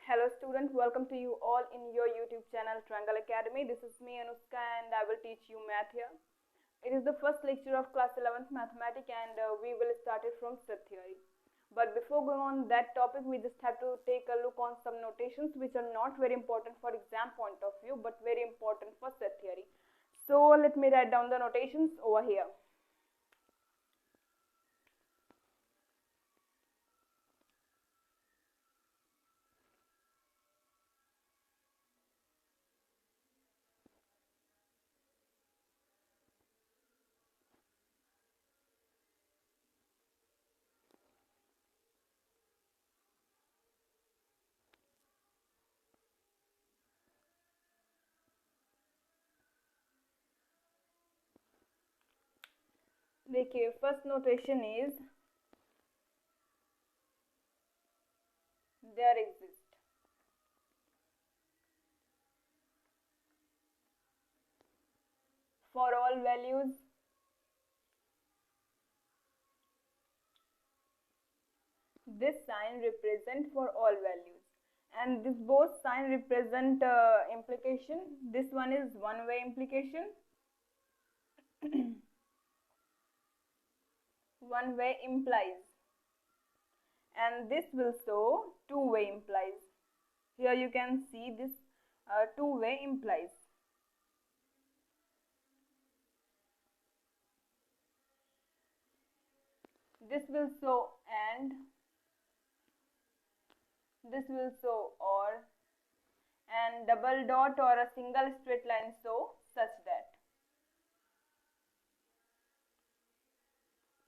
Hello students, welcome to you all in your YouTube channel Triangle Academy. This is me Anushka and I will teach you math here. It is the first lecture of class 11th mathematics and we will start it from set theory. But before going on that topic, we just have to take a look on some notations which are not very important for exam point of view but very important for set theory. So let me write down the notations over here. देखिए first notation is there exist for all values this sign represent for all values, and this both sign represent implication. This one is one way implication one way implies, and this will show two way implies. Here you can see this two way implies. This will show and, this will show or, and double dot or a single straight line show such that.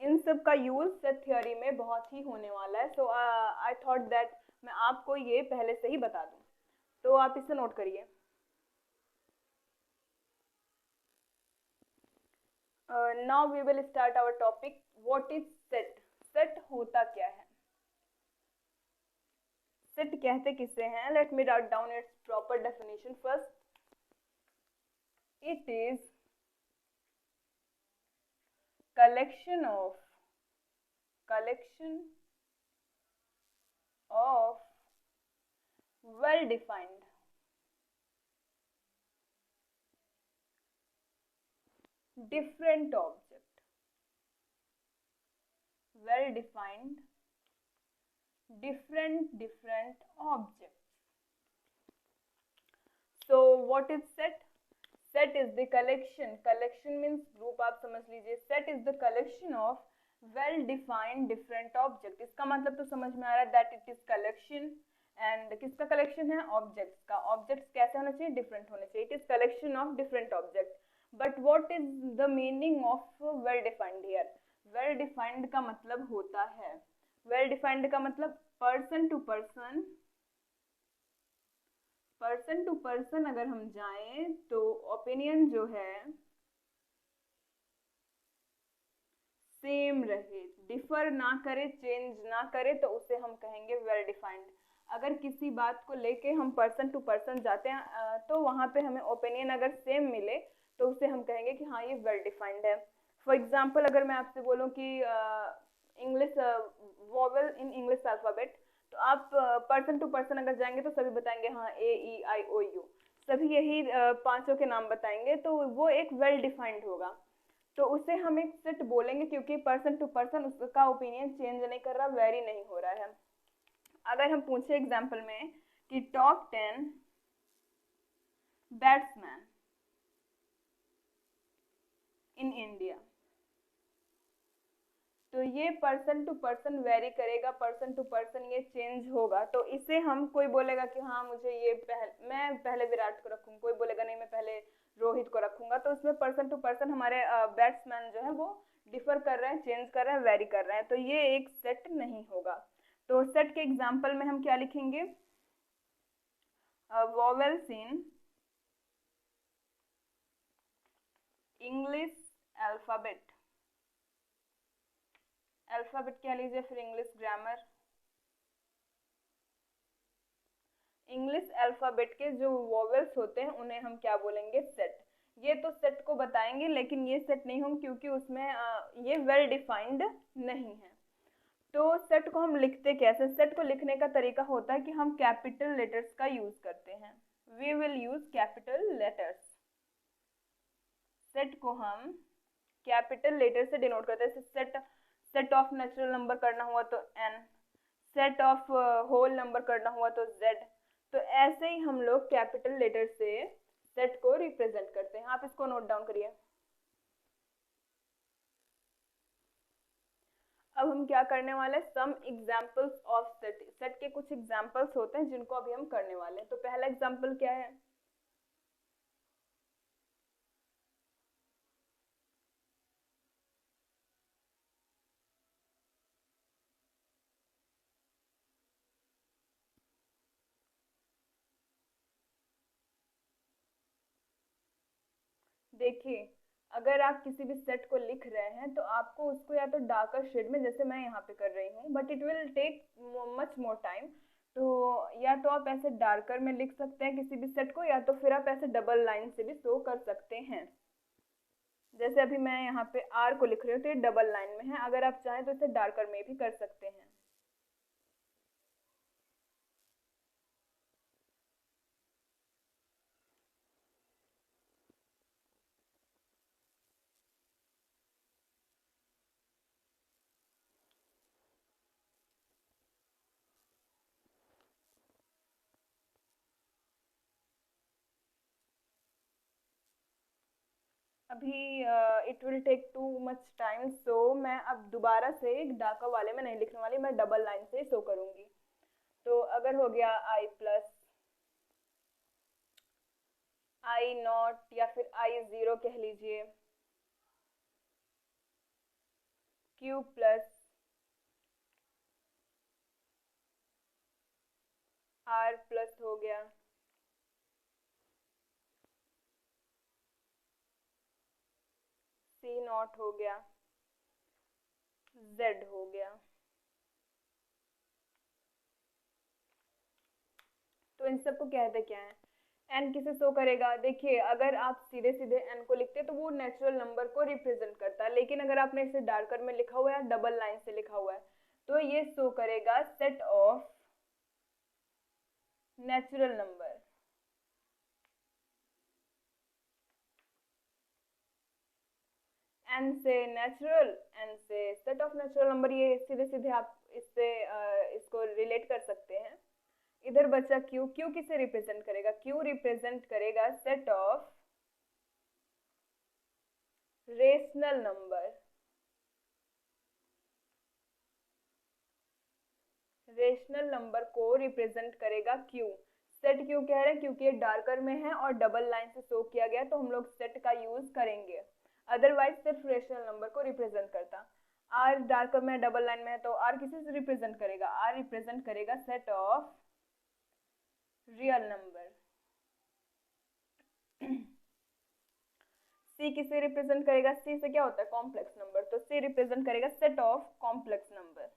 इन सब का use set theory में बहुत ही होने वाला है. सो I thought that मैं आपको ये पहले से ही बता दूं, तो आप इसे नोट करिए. Now we will start our topic. What is set? Set होता क्या है? सेट कहते किसे हैं? Let me write down its proper definition first. It is collection of well defined different object, well defined different objects. So what is set? Set is the collection means group, आप समझ लीजिए. set is the collection of well defined different object. इसका मतलब तो समझ में आ रहा है that it is collection. and किसका collection है? objects का. objects कैसे होना चाहिए? different होने चाहिए. it is collection of different objects. but what is the meaning of well defined here? well defined का मतलब होता है, well defined का मतलब person to person अगर हम जाएं तो ओपिनियन जो है सेम रहे, डिफर ना करे, चेंज ना करे, तो उसे हम कहेंगे वेल डिफाइंड. अगर किसी बात को लेके हम पर्सन टू पर्सन जाते हैं तो वहां पे हमें ओपिनियन अगर सेम मिले तो उसे हम कहेंगे कि हाँ ये वेल डिफाइंड है. फॉर एग्जाम्पल अगर मैं आपसे बोलूँ कि English vowel in English alphabet, तो आप पर्सन टू पर्सन अगर जाएंगे तो सभी बताएंगे हाँ ए ई आई ओ यू, सभी यही पांचों के नाम बताएंगे, तो वो एक वेल डिफाइंड होगा. तो उसे हम एक सेट बोलेंगे क्योंकि पर्सन टू पर्सन उसका ओपिनियन चेंज नहीं कर रहा, वेरी नहीं हो रहा है. अगर हम पूछे एग्जाम्पल में कि टॉप 10 बैट्समैन इन इंडिया, तो ये पर्सन टू पर्सन वेरी करेगा, पर्सन टू पर्सन ये चेंज होगा. तो इसे हम, कोई बोलेगा कि हाँ मुझे ये मैं पहले विराट को रखूंगा, कोई बोलेगा नहीं मैं पहले रोहित को रखूंगा. तो इसमें पर्सन टू पर्सन हमारे बैट्समैन जो है वो डिफर कर रहे हैं, चेंज कर रहे हैं, वेरी कर रहे हैं, तो ये एक सेट नहीं होगा. तो सेट के एग्जाम्पल में हम क्या लिखेंगे? वोवेल्स इन इंग्लिश अल्फाबेट. अल्फाबेट क्या लीजिए फिर? English grammar. इंग्लिश अल्फाबेट के जो वोवेल्स होते हैं उन्हें हम क्या बोलेंगे? सेट. ये तो सेट को बताएंगे लेकिन ये सेट नहीं होंगे क्योंकि उसमें ये वेल डिफाइंड नहीं है. तो सेट को हम लिखते कैसे? सेट को लिखने का तरीका होता है कि हम कैपिटल लेटर्स का यूज करते हैं। We will use capital letters. Set को हम कैपिटल लेटर से डिनोट करते हैं। Set set of natural number करना हुआ तो N, set of whole number करना हुआ तो जेड। तो ऐसे ही हम लोग कैपिटल लेटर से सेट को रिप्रेजेंट करते हैं। आप इसको नोट डाउन करिए। अब हम क्या करने वाले हैं? Some examples of set. Set के कुछ एग्जाम्पल्स होते हैं जिनको अभी हम करने वाले हैं। तो पहला एग्जाम्पल क्या है? देखिए, अगर आप किसी भी सेट को लिख रहे हैं तो आपको उसको या तो डार्कर शेड में, जैसे मैं यहाँ पे कर रही हूँ, but it will take much more time. तो या तो आप ऐसे डार्कर में लिख सकते हैं किसी भी सेट को, या तो फिर आप ऐसे डबल लाइन से भी शो कर सकते हैं। जैसे अभी मैं यहाँ पे आर को लिख रही हूँ तो ये डबल लाइन में है। अगर आप चाहें तो इसे डार्कर में भी कर सकते हैं। अभी it will take too much time, so मैं अब दोबारा से डार्कर वाले में नहीं लिखने वाली, मैं डबल लाइन से शो करूंगी। तो अगर हो गया आई प्लस, आई नॉट, या फिर आई जीरो कह लीजिए, क्यू प्लस, आर प्लस हो गया, सी नॉट हो गया, जेड हो गया। तो इन सबको कहते क्या है? एन किसे शो करेगा? देखिए, अगर आप सीधे सीधे एन को लिखते तो वो नेचुरल नंबर को रिप्रेजेंट करता है, लेकिन अगर आपने इसे डार्कर में लिखा हुआ है, डबल लाइन से लिखा हुआ है, तो ये शो करेगा set of natural number. N से नेचुरल, एन से सेट ऑफ नेचुरल नंबर। ये सीधे सीधे आप इससे इसको रिलेट कर सकते हैं। इधर बचा क्यू। क्यू किसे रिप्रेजेंट करेगा? क्यू रिप्रेजेंट करेगा set of rational number. Rational number को रिप्रेजेंट करेगा क्यू। सेट क्यों कह रहे हैं? क्योंकि ये डार्कर में है और डबल लाइन से शो किया गया, तो हम लोग सेट का यूज करेंगे। अदरवाइज सिर्फ रेशनल नंबर को रिप्रेजेंट करता। आर डार्कर में, डबल लाइन में है, तो आर किसे से रिप्रेजेंट करेगा? आर रिप्रेजेंट करेगा सेट ऑफ रियल नंबर। सी किसे रिप्रेजेंट करेगा? सी से क्या होता है? Complex number. तो सी रिप्रेजेंट करेगा सेट ऑफ कॉम्प्लेक्स नंबर।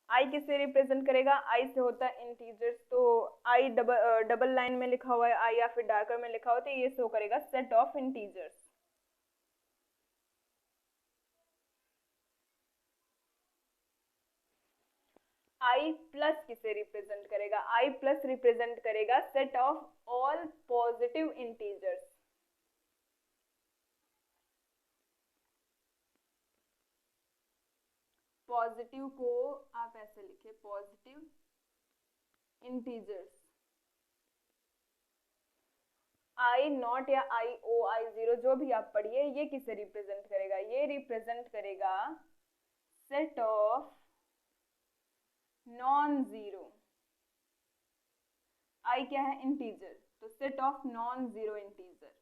आई किसे रिप्रेजेंट करेगा? आई से होता है इंटीजर्स। तो आई डबल लाइन में लिखा हुआ है आई, या फिर डार्कर में लिखा हुआ है, तो ये शो करेगा set of integers. I plus किसे रिप्रेजेंट करेगा? आई प्लस रिप्रेजेंट करेगा set of all positive integers. Positive को आप ऐसे लिखे, पॉजिटिव इंटीजर्स। आई नॉट या आई ओ, आई जीरो, जो भी आप पढ़िए, ये किसे रिप्रेजेंट करेगा? ये रिप्रेजेंट करेगा सेट ऑफ नॉन जीरो। आई क्या है? इंटीजर। तो set of non zero integer.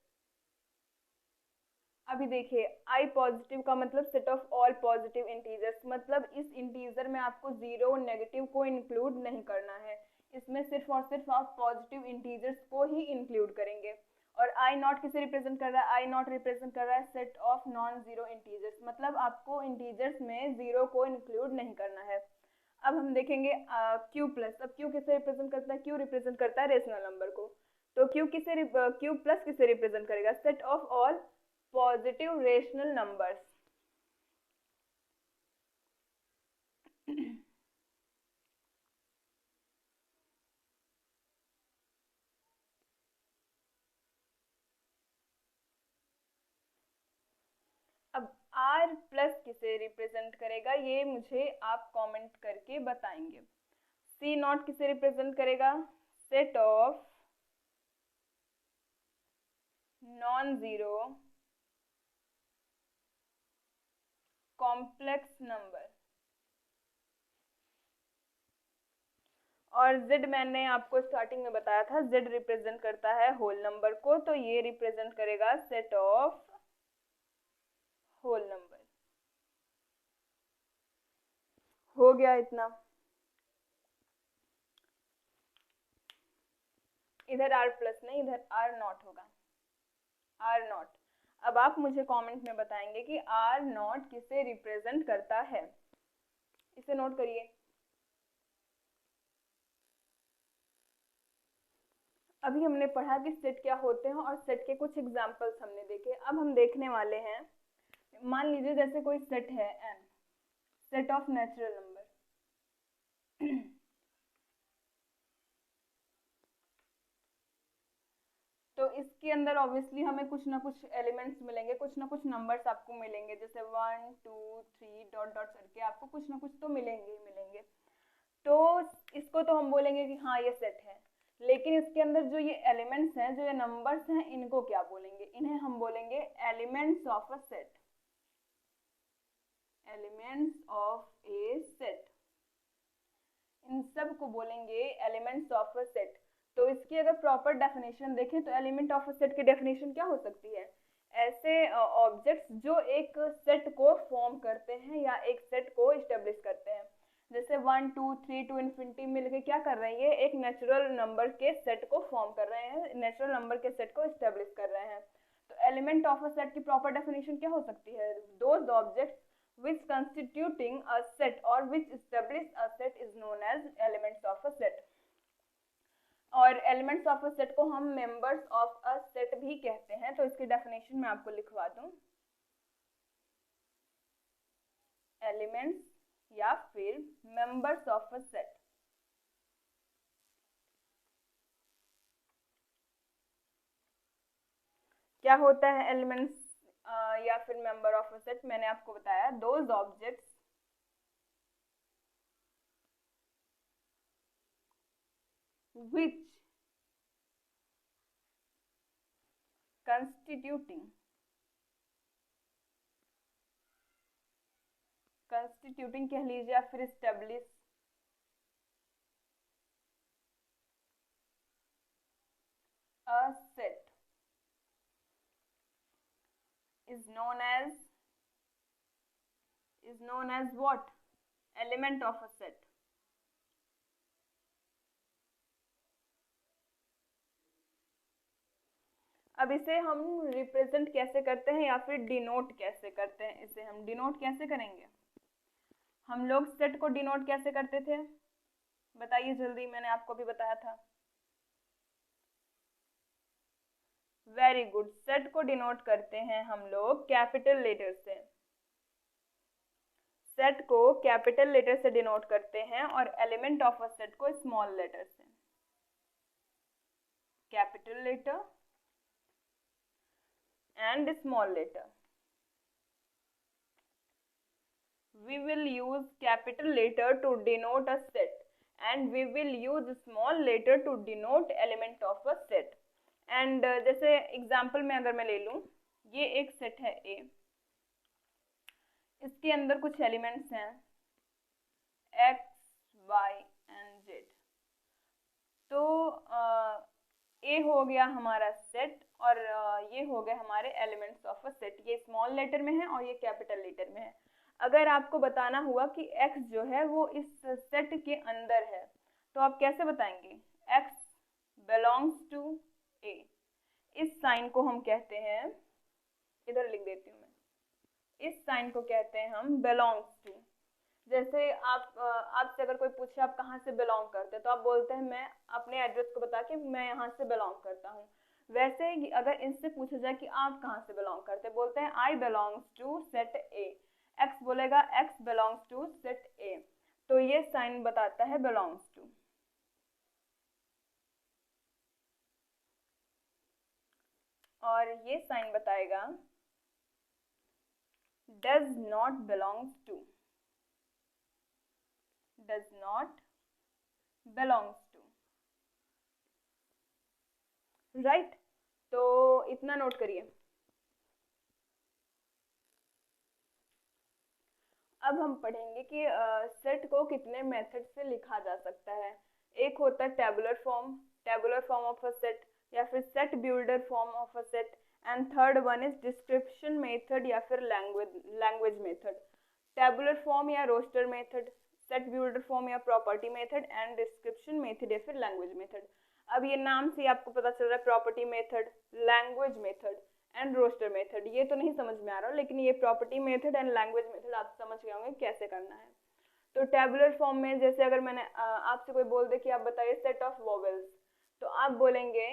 अभी देखिए, आई पॉजिटिव का मतलब set of all positive integers. मतलब इस इंटीजर में आपको जीरो नेगेटिव को इंक्लूड नहीं करना है, इसमें सिर्फ और सिर्फ आप पॉजिटिव इंटीजर्स को ही इंक्लूड करेंगे। और आई नॉट किसे रिप्रेजेंट कर रहा है? आई नॉट रिप्रेजेंट कर रहा है set of non zero integers. मतलब आपको इंटीजर्स में जीरो को इंक्लूड नहीं करना है। अब हम देखेंगे क्यू प्लस। अब क्यू किसे रिप्रेजेंट करता है? क्यू रिप्रेजेंट करता है रेशनल नंबर को। तो क्यू प्लस किसे रिप्रेजेंट करेगा? Set of all positive rational numbers. अब आर प्लस किसे रिप्रेजेंट करेगा, ये मुझे आप कमेंट करके बताएंगे। सी नॉट किसे रिप्रेजेंट करेगा? Set of non zero complex number. और z मैंने आपको स्टार्टिंग में बताया था, z रिप्रेजेंट करता है होल नंबर को, तो ये रिप्रेजेंट करेगा सेट ऑफ होल नंबर। हो गया इतना। इधर r प्लस नहीं, इधर r नॉट होगा, r नॉट। अब आप मुझे कमेंट में बताएंगे कि r नॉट किसे रिप्रेजेंट करता है। इसे नोट करिए। अभी हमने पढ़ा कि सेट क्या होते हैं और सेट के कुछ एग्जाम्पल्स हमने देखे। अब हम देखने वाले हैं, मान लीजिए जैसे कोई सेट है n, set of natural number. तो इसके अंदर ऑब्वियसली हमें कुछ ना कुछ एलिमेंट्स मिलेंगे, कुछ ना कुछ नंबर्स आपको मिलेंगे, जैसे 1 2 3 डॉट डॉट करके आपको कुछ ना कुछ तो मिलेंगे ही मिलेंगे। तो इसको तो हम बोलेंगे कि हाँ ये सेट है। लेकिन इसके अंदर जो ये एलिमेंट्स हैं, जो ये नंबर्स हैं, इनको क्या बोलेंगे? इन्हें हम बोलेंगे elements of a set. Elements of a set, इन सब को बोलेंगे एलिमेंट्स ऑफ अ सेट। तो इसकी अगर प्रॉपर डेफिनेशन देखें तो एलिमेंट ऑफ अ सेट की डेफिनेशन क्या हो सकती है? ऐसे ऑब्जेक्ट्स जो एक सेट को फॉर्म करते हैं या एक सेट को इस्टेब्लिश करते हैं। जैसे 1 2 3 टू इन्फिनिटी मिलके क्या कर रहे हैं? ये एक नेचुरल नंबर के सेट को फॉर्म कर रहे हैं, नेचुरल नंबर के सेट को इस्टेब्लिश कर रहे हैं। तो एलिमेंट ऑफ अ सेट की प्रॉपर डेफिनेशन क्या हो सकती है? Those objects which constituting a set or which establish a set is known as elements of a set। और elements of a set को हम members of a set भी कहते हैं। तो इसकी डेफिनेशन मैं आपको लिखवा दूं, elements या फिर members of a set। क्या होता है elements या फिर member of a set? मैंने आपको बताया, those objects which constituting कह लीजिए या फिर establish a set is known as what? Element of a set। अब इसे हम रिप्रेजेंट कैसे करते हैं या फिर डिनोट कैसे करते हैं? इसे हम डिनोट कैसे करेंगे? हम लोग सेट को डिनोट कैसे करते थे? बताइए जल्दी, मैंने आपको भी बताया था। Very good. सेट को डिनोट करते हैं हम लोग कैपिटल लेटर से। सेट को कैपिटल लेटर से डिनोट करते हैं और एलिमेंट ऑफ अ सेट को स्मॉल लेटर से। Capital letter and small letter। We will use capital letter to denote a set and we will use small letter to denote element of a set। and जैसे example में अगर मैं ले लूं, ये एक सेट है A, इसके अंदर कुछ एलिमेंट्स हैं X Y and Z। तो A हो गया हमारा सेट और ये हो गए हमारे एलिमेंट्स ऑफ अ सेट। ये स्मॉल लेटर में है और ये कैपिटल लेटर में है। अगर आपको बताना हुआ कि x जो है वो इस सेट के अंदर है, तो आप कैसे बताएंगे? x belongs to A। इस साइन को हम कहते हैं, इधर लिख देती हूँ मैं, इस साइन को कहते हैं हम belongs to। जैसे आपसे अगर कोई पूछे आप कहाँ से बिलोंग करते हैं, तो आप बोलते हैं मैं अपने एड्रेस को बता के मैं यहाँ से बिलोंग करता हूँ। वैसे ही अगर इनसे पूछा जाए कि आप कहाँ से बिलोंग करते हैं, बोलते हैं I belongs to set A. X बोलेगा X belongs to set A. तो ये साइन बताता है बिलोंग्स टू। और ये साइन बताएगा does not belongs to. Does not belongs to, right. तो इतना नोट करिए। अब हम पढ़ेंगे कि सेट को कितने मेथड से लिखा जा सकता है। एक होता है tabular form of a set, या फिर set builder form of a set, and third one is description method या फिर लैंग्वेज मेथड। टेबुलर फॉर्म या roster method, set builder form या property method, and description method या फिर language method. अब ये नाम से आपको पता चल रहा है property method, language method and roster method. ये तो नहीं समझ में आ रहा, लेकिन ये property method and language method आप समझ गए होंगे कैसे करना है। तो टेबुलर फॉर्म में जैसे अगर मैंने आपसे कोई बोल दे कि आप बताइए सेट ऑफ वोवेल्स, तो आप बोलेंगे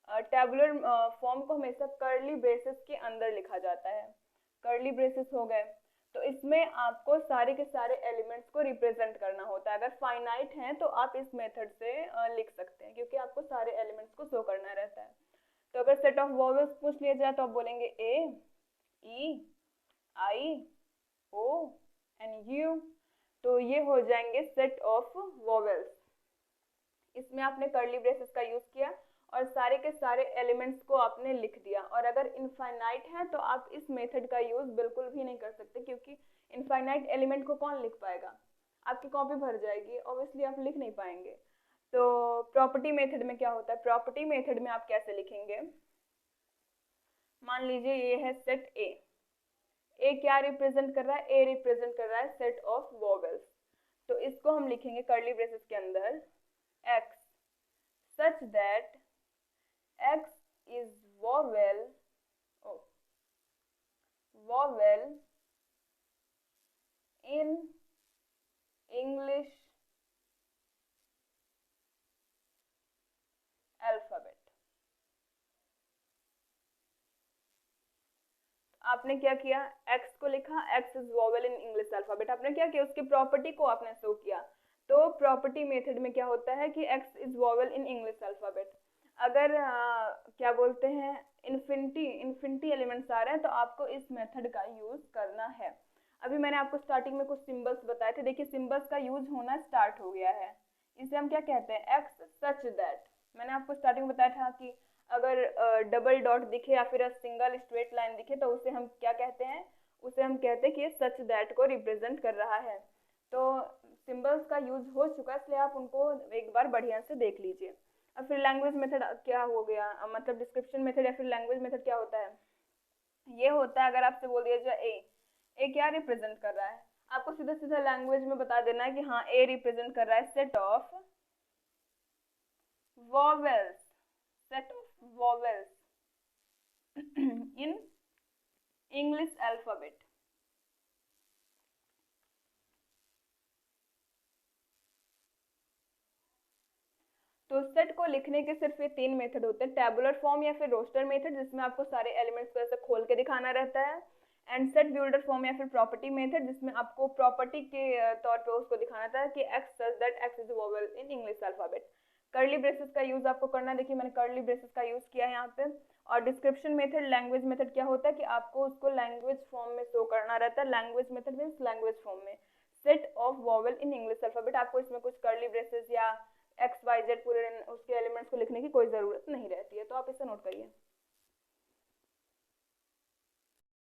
टेबुलर फॉर्म को हमेशा कर्ली ब्रेसेस के अंदर लिखा जाता है। कर्ली ब्रेसेस हो गए, तो इसमें आपको सारे के सारे एलिमेंट्स को रिप्रेजेंट करना होता है। अगर फाइनाइट हैं तो आप इस मेथड से लिख सकते हैं, क्योंकि आपको सारे एलिमेंट्स को शो करना रहता है। तो अगर सेट ऑफ वोवेल्स पूछ लिया जाए तो आप बोलेंगे ए, ई, आई, ओ एंड यू। तो ये हो जाएंगे सेट ऑफ वोवेल्स। इसमें आपने कर्ली ब्रेसेस का यूज किया और सारे के सारे एलिमेंट्स को आपने लिख दिया। और अगर इनफाइनाइट है तो आप इस मेथड का यूज बिल्कुल भी नहीं कर सकते, क्योंकि इनफाइनाइट एलिमेंट को कौन लिख पाएगा, आपकी कॉपी भर जाएगी, ऑब्वियसली आप लिख नहीं पाएंगे। तो प्रॉपर्टी मेथड में क्या होता है, प्रॉपर्टी मेथड में आप कैसे लिखेंगे, मान लीजिए ये है सेट ए। ए क्या रिप्रेजेंट कर रहा है, ए रिप्रेजेंट कर रहा है सेट ऑफ वोवेल्स। तो इसको हम लिखेंगे कर्ली ब्रेसेस के अंदर x such that x is vowel in English alphabet। आपने क्या किया, x को लिखा, x is vowel in English alphabet. आपने क्या किया, उसकी प्रॉपर्टी को आपने शो किया। तो प्रॉपर्टी मेथड में क्या होता है कि x is vowel in English alphabet. अगर क्या बोलते हैं इन्फिनिटी एलिमेंट्स आ रहे हैं तो आपको इस मेथड का यूज करना है। अभी मैंने आपको स्टार्टिंग में कुछ सिंबल्स बताए थे, देखिए सिंबल्स का यूज होना स्टार्ट हो गया है। इसे हम क्या कहते हैं, एक्स सच दैट। मैंने आपको स्टार्टिंग में बताया था कि अगर डबल डॉट दिखे या फिर सिंगल स्ट्रेट लाइन दिखे तो उसे हम क्या कहते हैं, उसे हम कहते हैं कि ये सच दैट को रिप्रेजेंट कर रहा है। तो सिंबल्स का यूज हो चुका है, इसलिए आप उनको एक बार बढ़िया से देख लीजिए। अब फिर लैंग्वेज मेथड क्या हो गया, मतलब डिस्क्रिप्शन मेथड या फिर लैंग्वेज मेथड क्या होता है, ये होता है अगर आपसे बोल दिया जाए ए क्या रिप्रेजेंट कर रहा है, आपको सीधा सीधा लैंग्वेज में बता देना है कि हाँ ए रिप्रेजेंट कर रहा है set of vowels, set of vowels in English alphabet. तो सेट को लिखने के सिर्फ ये 3 मेथड होते हैं, टेबुलर फॉर्म या फिर रोस्टर मेथड जिसमें आपको सारे एलिमेंट्स को ऐसे खोल के दिखाना रहता है, एंड सेट बिल्डर फॉर्म या फिर प्रॉपर्टी मेथड जिसमें आपको प्रॉपर्टी के तौर पे उसको दिखाना रहता है कि x such that x is vowel in English alphabet. Curly braces का यूज आपको करना है, देखिए मैंने कर्ली ब्रेसेस का यूज किया है यहाँ पे। और डिस्क्रिप्शन मेथड लैंग्वेज मेथड क्या होता है कि आपको उसको लैंग्वेज फॉर्म में शो करना रहता है। Language method means language form में set of vowel in English alphabet. आपको इसमें कुछ कर्ली ब्रेसेस या XYZ पूरे उसके एलिमेंट्स को लिखने की कोई ज़रूरत नहीं रहती है, तो आप इसे नोट करिए।